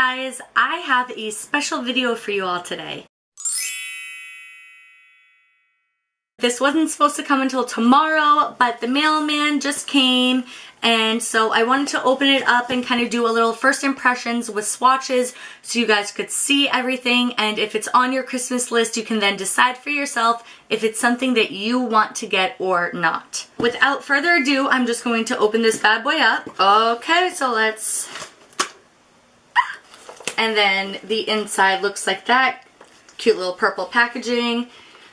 guys, I have a special video for you all today. This wasn't supposed to come until tomorrow, but the mailman just came, and so I wanted to open it up and kind of do a little first impressions with swatches so you guys could see everything, and if it's on your Christmas list, you can then decide for yourself if it's something that you want to get or not. Without further ado, I'm just going to open this bad boy up. Okay, so let's... And then the inside looks like that. Cute little purple packaging.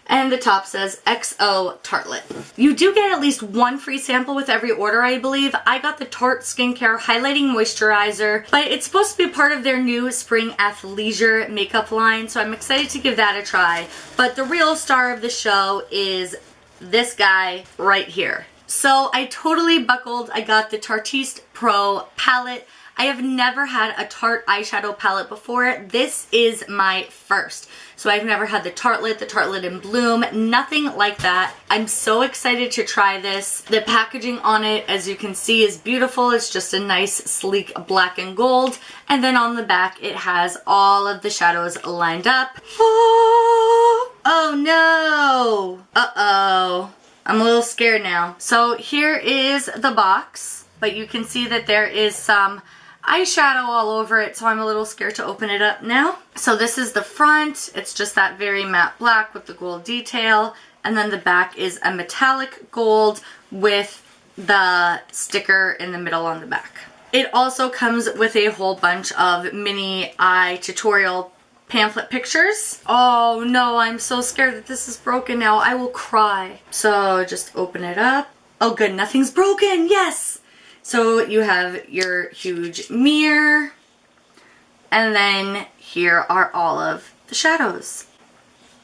And the top says XO Tartelette. You do get at least one free sample with every order, I believe. I got the Tarte Skincare Highlighting Moisturizer, but it's supposed to be part of their new Spring Athleisure makeup line, so I'm excited to give that a try. But the real star of the show is this guy right here. So I totally buckled. I got the Tarteist Pro Palette. I have never had a Tarte eyeshadow palette before. This is my first. So I've never had the Tartelette in Bloom, nothing like that. I'm so excited to try this. The packaging on it, as you can see, is beautiful. It's just a nice, sleek black and gold. And then on the back, it has all of the shadows lined up. Oh no! Uh-oh. I'm a little scared now. So here is the box, but you can see that there is some eyeshadow all over it, so I'm a little scared to open it up now. So this is the front. It's just that very matte black with the gold detail, and then the back is a metallic gold with the sticker in the middle on the back. It also comes with a whole bunch of mini eye tutorial pamphlet pictures. Oh no, I'm so scared that this is broken now. I will cry. So just open it up. Oh good, nothing's broken. Yes! So you have your huge mirror, and then here are all of the shadows.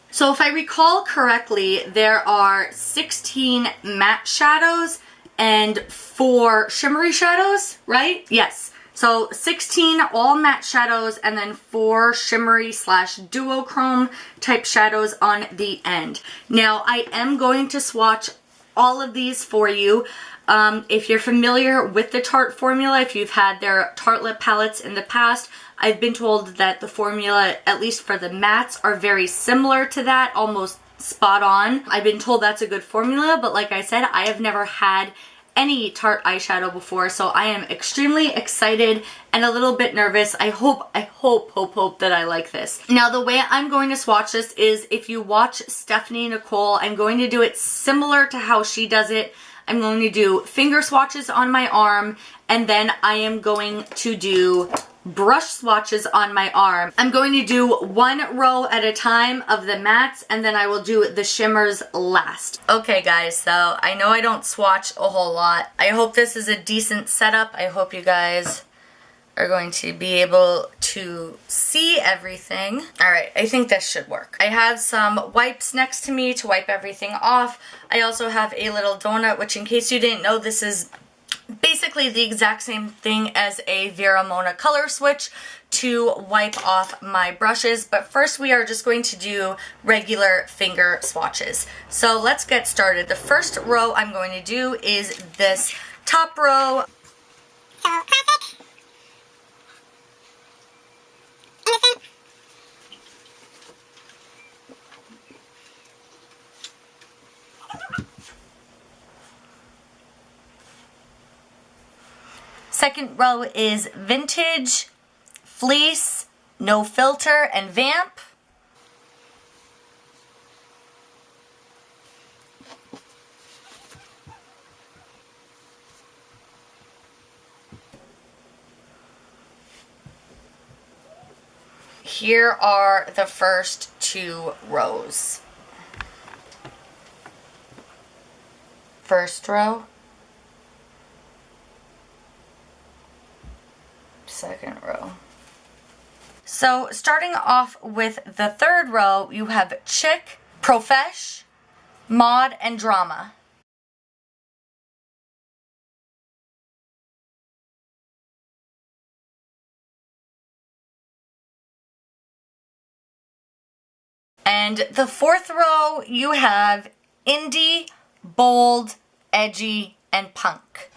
So if I recall correctly, there are 16 matte shadows and 4 shimmery shadows, right? Yes. So 16 all matte shadows and then 4 shimmery / duochrome type shadows on the end. Now I am going to swatch all of these for you. If you're familiar with the Tarte formula, if you've had their Tartelette palettes in the past, I've been told that the formula, at least for the mattes, are very similar to that, almost spot on. I've been told that's a good formula, but like I said, I have never had any Tarte eyeshadow before, so I am extremely excited and a little bit nervous. I hope that I like this. Now the way I'm going to swatch this is, if you watch Stephanie Nicole, I'm going to do it similar to how she does it. I'm going to do finger swatches on my arm, and then I am going to do brush swatches on my arm. I'm going to do one row at a time of the mattes, and then I will do the shimmers last. Okay guys, so I know I don't swatch a whole lot. I hope this is a decent setup. I hope you guys are going to be able to see everything. Alright, I think this should work. I have some wipes next to me to wipe everything off. I also have a little donut, which, in case you didn't know, this is basically the exact same thing as a Vera Mona color switch to wipe off my brushes. But first we are just going to do regular finger swatches. So let's get started. The first row I'm going to do is this top row. So classic. Innocent. Second row is Vintage, Fleece, No Filter, and Vamp. Here are the first 2 rows. First row. Second row. So starting off with the third row, you have Chic, Profesh, Mod, and Drama. And the fourth row, you have Indie, Bold, Edgy, and Punk.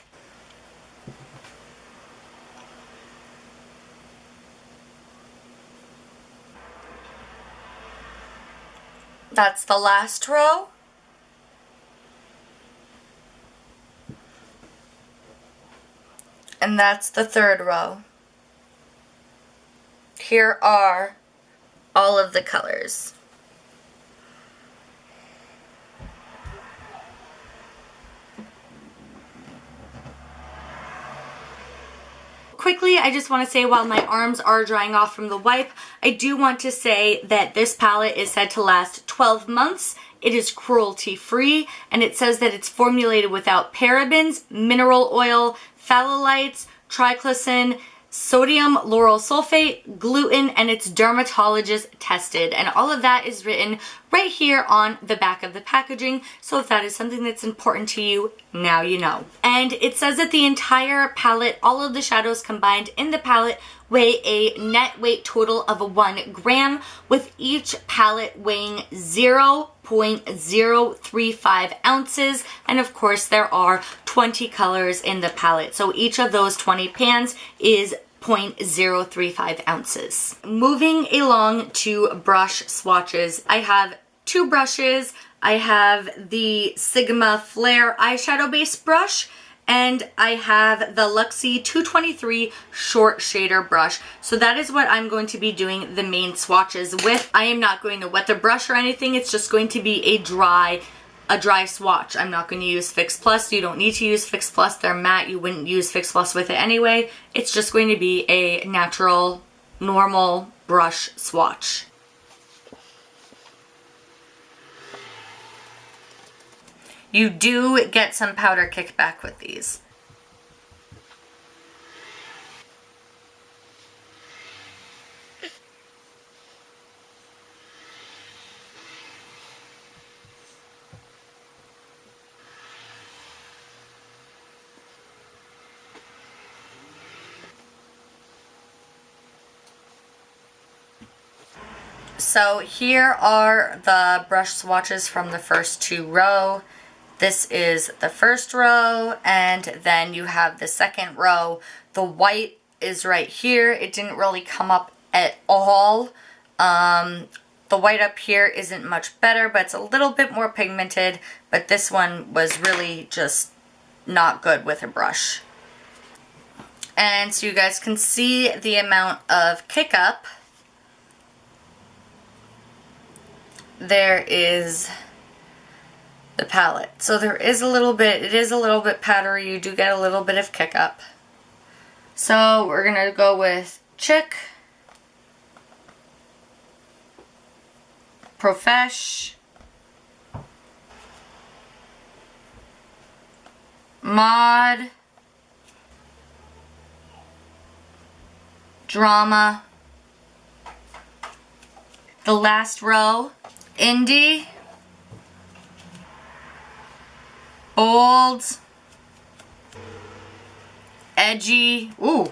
That's the last row. And that's the third row. Here are all of the colors. Quickly, I just want to say while my arms are drying off from the wipe, I do want to say that this palette is said to last 12 months. It is cruelty-free, and it says that it's formulated without parabens, mineral oil, phthalates, triclosan, sodium lauryl sulfate, gluten, and it's dermatologist tested. And all of that is written right here on the back of the packaging. So if that is something that's important to you, now you know. And it says that the entire palette, all of the shadows combined in the palette, weigh a net weight total of 1 gram, with each palette weighing 0.035 ounces. And of course, there are 20 colors in the palette. So each of those 20 pans is 0.035 ounces. Moving along to brush swatches. I have 2 brushes. I have the Sigma Flare eyeshadow base brush, and I have the Luxie 223 short shader brush. So that is what I'm going to be doing the main swatches with. I am not going to wet the brush or anything. It's just going to be a dry swatch. I'm not going to use Fix Plus. You don't need to use Fix Plus. They're matte. You wouldn't use Fix Plus with it anyway. It's just going to be a natural, normal brush swatch. You do get some powder kickback with these. So here are the brush swatches from the first 2 rows. This is the first row, and then you have the second row. The white is right here. It didn't really come up at all. The white up here isn't much better, but it's a little bit more pigmented, but this one was really just not good with a brush. And so you guys can see the amount of kick up. There is the palette. So there is a little bit, it is a little bit powdery. You do get a little bit of kick up. So we're going to go with Chick, Profesh, Mod, Drama, the last row, Indie, Bold, Edgy, ooh,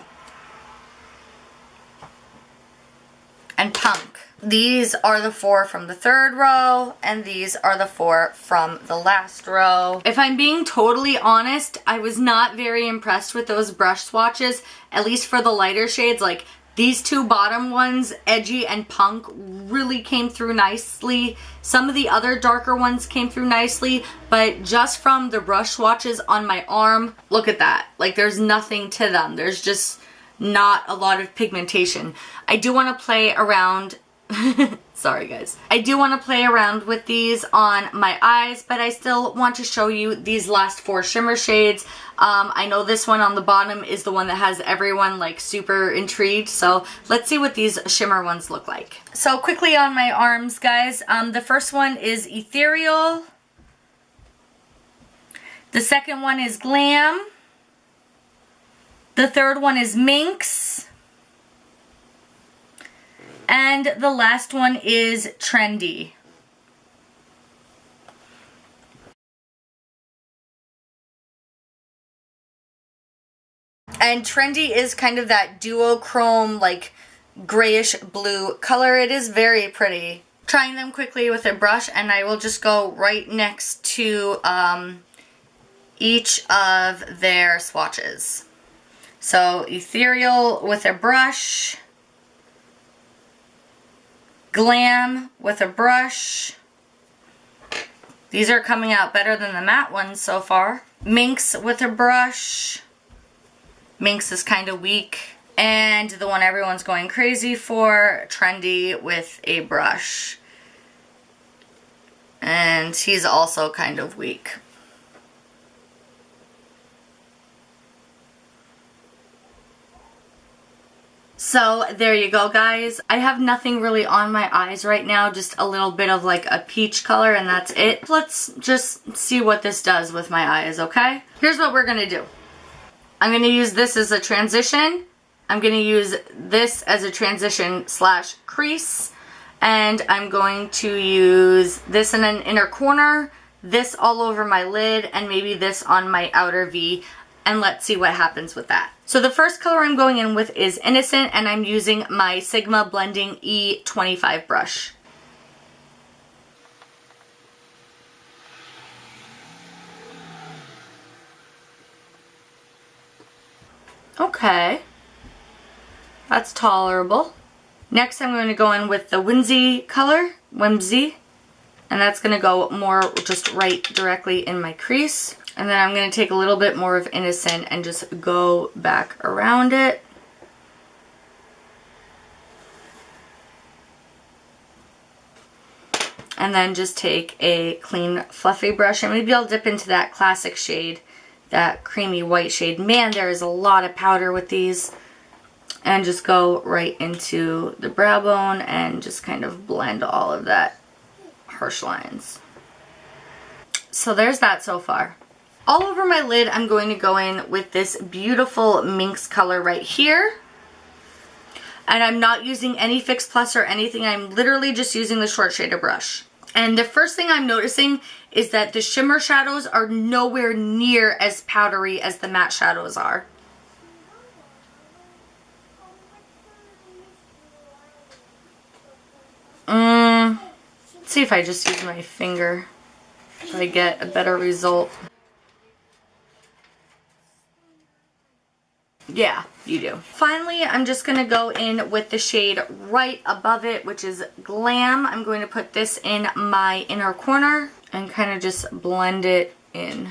and Punk. These are the 4 from the third row, and these are the 4 from the last row. If I'm being totally honest, I was not very impressed with those brush swatches, at least for the lighter shades. Like, these 2 bottom ones, Edgy and Punk, really came through nicely. Some of the other darker ones came through nicely, but just from the brush swatches on my arm, look at that. Like, there's nothing to them. There's just not a lot of pigmentation. I do want to play around sorry guys. I do want to play around with these on my eyes, but I still want to show you these last 4 shimmer shades. I know this one on the bottom is the one that has everyone like super intrigued, so let's see what these shimmer ones look like. So quickly on my arms, guys, the first one is Ethereal. The second one is Glam. The third one is Minx. And the last one is Trendy. And Trendy is kind of that duochrome, like grayish blue color. It is very pretty. Trying them quickly with a brush, and I will just go right next to each of their swatches. So Ethereal with a brush. Glam with a brush, These are coming out better than the matte ones so far. Minx with a brush. Minx is kind of weak. And the one everyone's going crazy for, Trendy with a brush. And he's also kind of weak. So there you go, guys. I have nothing really on my eyes right now, just a little bit of like a peach color, and that's it. Let's just see what this does with my eyes, okay? Here's what we're gonna do. I'm gonna use this as a transition. I'm gonna use this as a transition slash crease. And I'm going to use this in an inner corner, this all over my lid, and maybe this on my outer V. And let's see what happens with that. So the first color I'm going in with is Innocent, and I'm using my Sigma Blending E25 brush. Okay, that's tolerable. Next I'm going to go in with the Whimsy color, Whimsy, and that's going to go more just right directly in my crease. And then I'm going to take a little bit more of Innocent and just go back around it. And then just take a clean fluffy brush, and maybe I'll dip into that classic shade, that creamy white shade. Man, there is a lot of powder with these. And just go right into the brow bone and just kind of blend all of that harsh lines. So there's that so far. All over my lid, I'm going to go in with this beautiful Minx color right here. And I'm not using any Fix Plus or anything. I'm literally just using the short shader brush. And the first thing I'm noticing is that the shimmer shadows are nowhere near as powdery as the matte shadows are. Let's see if I just use my finger, if I get a better result. Yeah, you do. Finally, I'm just going to go in with the shade right above it, which is Glam. I'm going to put this in my inner corner and kind of just blend it in.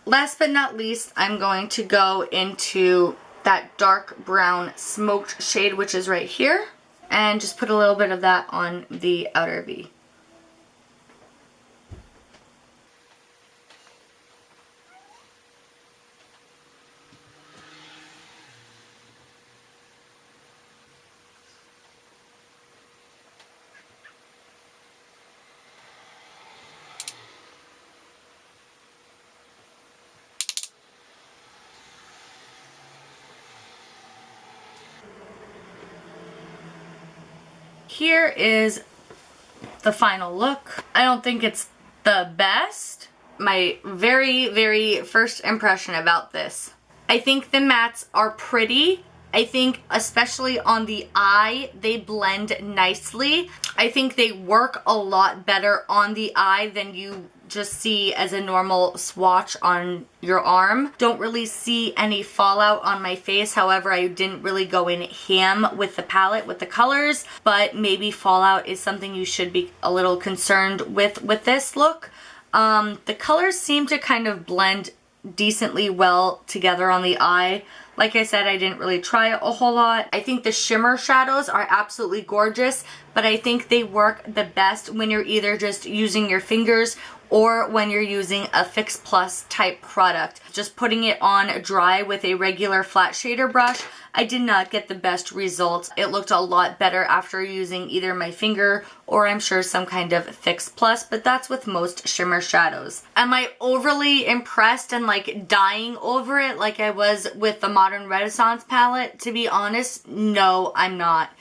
Last but not least, I'm going to go into that dark brown smoked shade, which is right here, and just put a little bit of that on the outer V. Here is the final look. I don't think it's the best. My very, very first impression about this. I think the mattes are pretty. I think especially on the eye, they blend nicely. I think they work a lot better on the eye than you just see as a normal swatch on your arm. Don't really see any fallout on my face. However, I didn't really go in ham with the palette, with the colors, but maybe fallout is something you should be a little concerned with this look. The colors seem to kind of blend decently well together on the eye. Like I said, I didn't really try a whole lot. I think the shimmer shadows are absolutely gorgeous, but I think they work the best when you're either just using your fingers or when you're using a Fix Plus type product. Just putting it on dry with a regular flat shader brush, I did not get the best results. It looked a lot better after using either my finger or I'm sure some kind of Fix Plus, but that's with most shimmer shadows. Am I overly impressed and like dying over it like I was with the Modern Renaissance palette? To be honest, no, I'm not.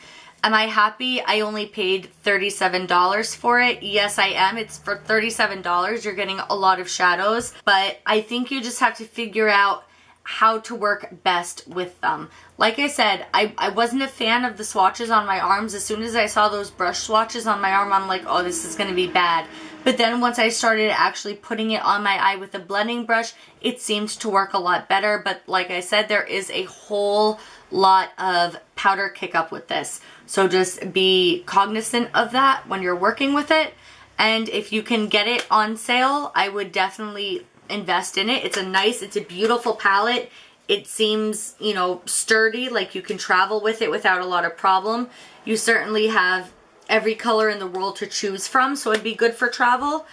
Am I happy I only paid $37 for it? Yes, I am. It's for $37. You're getting a lot of shadows, but I think you just have to figure out how to work best with them. Like I said, I wasn't a fan of the swatches on my arms. As soon as I saw those brush swatches on my arm, I'm like, oh, this is going to be bad. But then once I started actually putting it on my eye with a blending brush, it seemed to work a lot better. But like I said, there is a whole lot of powder kick up with this. So just be cognizant of that when you're working with it. And if you can get it on sale, I would definitely invest in it. It's a beautiful palette. It seems, you know, sturdy, like you can travel with it without a lot of problem. You certainly have every color in the world to choose from, so it'd be good for travel.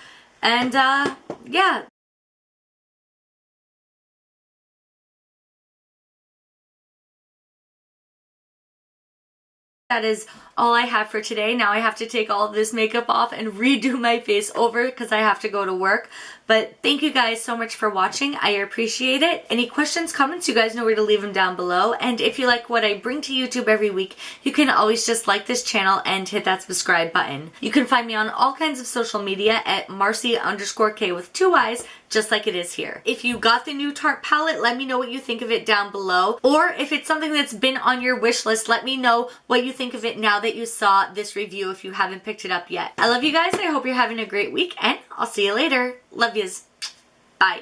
And yeah. That is all I have for today. Now I have to take all of this makeup off and redo my face over because I have to go to work. But thank you guys so much for watching. I appreciate it. Any questions, comments, you guys know where to leave them down below. And if you like what I bring to YouTube every week, you can always just like this channel and hit that subscribe button. You can find me on all kinds of social media at Marcy_K with 2 Y's, just like it is here. If you got the new Tarte palette, let me know what you think of it down below. Or if it's something that's been on your wish list, let me know what you think of it now that you saw this review if you haven't picked it up yet. I love you guys. I hope you're having a great week, and I'll see you later. Love yous. Bye.